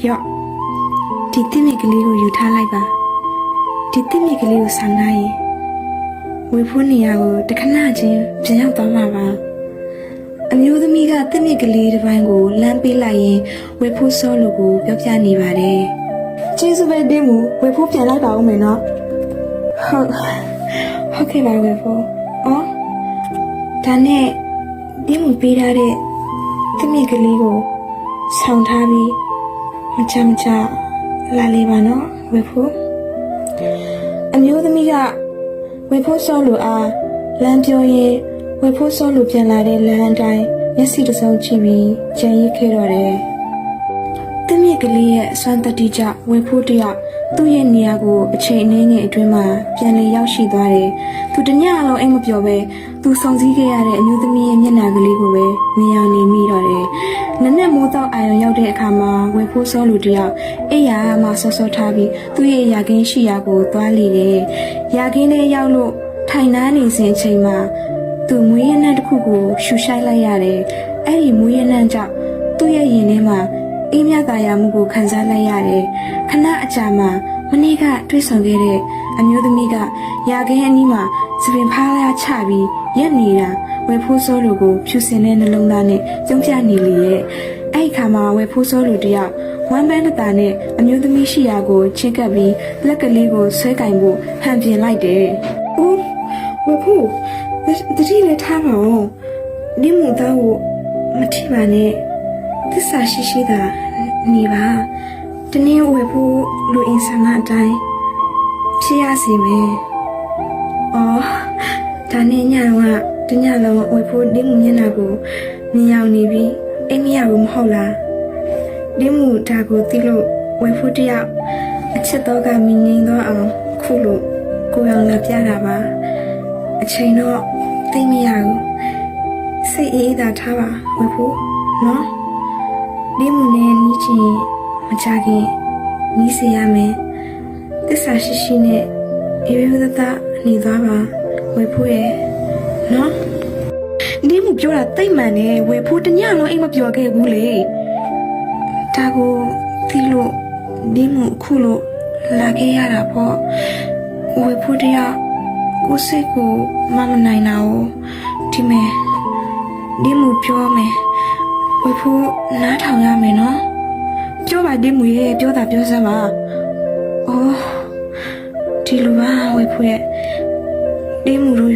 ရော့ဒီတစ်မြစ်ကလေးကိုယူထားလိုက်ပါဒီတစ်မြစ်ကလေးကိုဆောင်ထားရင်ဝေဖိုးနေရာကိုတခဏချင်းပြန်ရောက်သွားမှာပါအမျိုးသမီးကတစ်မြစ်ကလေးတစ်ပိုင်းကိုလမ်းပေးလိုက်ရင်ဝေဖိုးစောလို့ကိုပြောပြနေပါတယ်ကျေးဇူးပဲတင်းမူဝေဖိုးပြန်လိုက်ပါဦးမယ်နော်ဟုတ်ကဲ့ပါဝေဖိုးအော်ဒါနဲ့တင်းမူပေးထားတဲ့တစ်မြစ်ကလေးကိုဆောင်ထားပြီးမချလာလေးပါနော်ဝေဖိုးအမျိုးသမီးကဝေဖိုးစောလို့အားလမ်းပြောရင်ဝေဖိုးစောလို့ပြန်လာတဲ့လမ်းအတိုင်းမျက်စိတစ်စုံကြည့်ပြီးကြံရိပ်ခဲ့တော့တယ်တမစ်ကလေးရဲ့အစွမ်းတတိကြဝေဖိုးတယောက်သူ့ရဲ့နေရာကိုအချိန်အနည်းငယ်အတွင်းမှာပြန်လည်ရောက်ရှိသွားတယ်သူတညလုံးအိမ်မပျော်ပဲသူစုံစည်းခဲ့ရတဲ့အမျိုးသမီးရဲ့မျက်နှာကလေးကိုပဲမြင်အောင်နေမိတော့တယ်နက်နက်မိုးတော့အာရုံရောက်တဲ့အခါမှာဝေဖိုးစောလူတယောက်အိယာမှဆော့ဆော့ထားပြီးသူ့ရဲ့ယာကင်းရှိရာကိုသွားလေတယ်ယာကင်းထဲရောက်လို့ထိုင်နှမ်းနေစဉ်အချိန်မှာသူမွေးရနံတစ်ခုကိုရှူရှိုက်လိုက်ရတယ်အဲ့ဒီမွေးရနံကြောင့်သူ့ရဲ့ရင်ထဲမှာအေးမြတာယာမှုကိုခံစားလိုက်ရတယ်ခဏအကြာမှာမနေ့ကတွေ့ဆုံခဲ့တဲ့အမျိုးသမီးကယာကင်းအနီးမှာစပင်ဖားရချပြီးရက်နေတာဝေဖိုးစောလူကိုဖြူစင်တဲ့နှလုံးသားနဲ့ကျုံပြနေလေရဲ့အဲ့ဒီခါမှာဝေဖိုးစောလူတယောက်ဝမ်းပန်းတတာနဲ့အမျိုးသမီးရှိရာကိုချင်းကပ်ပြီးလက်ကလေးကိုဆွဲကင်ဖို့ဟန်ပြင်လိုက်တယ်။အိုးဝေဖိုးတတိလည်းထားပါဦး။ဒီမူသားကိုမထိပါနဲ့သစ္စာရှိတာနေပါတနည်းဝေဖိုးလူအင်ဆန်ကအတိုင်းဖြစ်ရစီမယ်။အော်ဒါနဲ့ညတော့တညလုံးဝေဖိုးဒီမူမျက်နှာကိုမြင်အောင်နေပြီးအိမ်မရဘူးမဟုတ်လားဒီမူဒါကိုသိလို့ဝေဖိုးတယောက်အချက်တော့ကမြင်ငိမ့်တော့အောင်ခုလို့ကိုယ်အောင်လာပြတာပါအချိန်တော့သိမရဘူးစိတ်အေးသာထားပါဝေဖိုးနော်ဒီမူနဲ့နီးချင်မကြခင်နီးစေရမယ်သစ္စာရှိနဲ့အေးအေးသားနေသွားပါဝေဖိုးရဲ့နော်ဒီမူပြောတာတိတ်မှန်နေဝေဖိုးတညလုံးအိမ်မပြောခဲ့ဘူးလေဒါကိုသိလို့ဒီမူခုလို့လာခဲ့ရတာပေါ့ဝေဖိုးတယောက်ကိုစိတ်ကိုမနိုင်တာ哦ဒီမဲ့ဒီမူပြောမယ်ဝေဖိုးနားထောင်ရမယ်နော်ပြောပါဒီမူရဲ့ပြောတာပြောစမ်းပါအော်ဒီလိုပါဝေဖိုးရဲ့ဒီမူတို့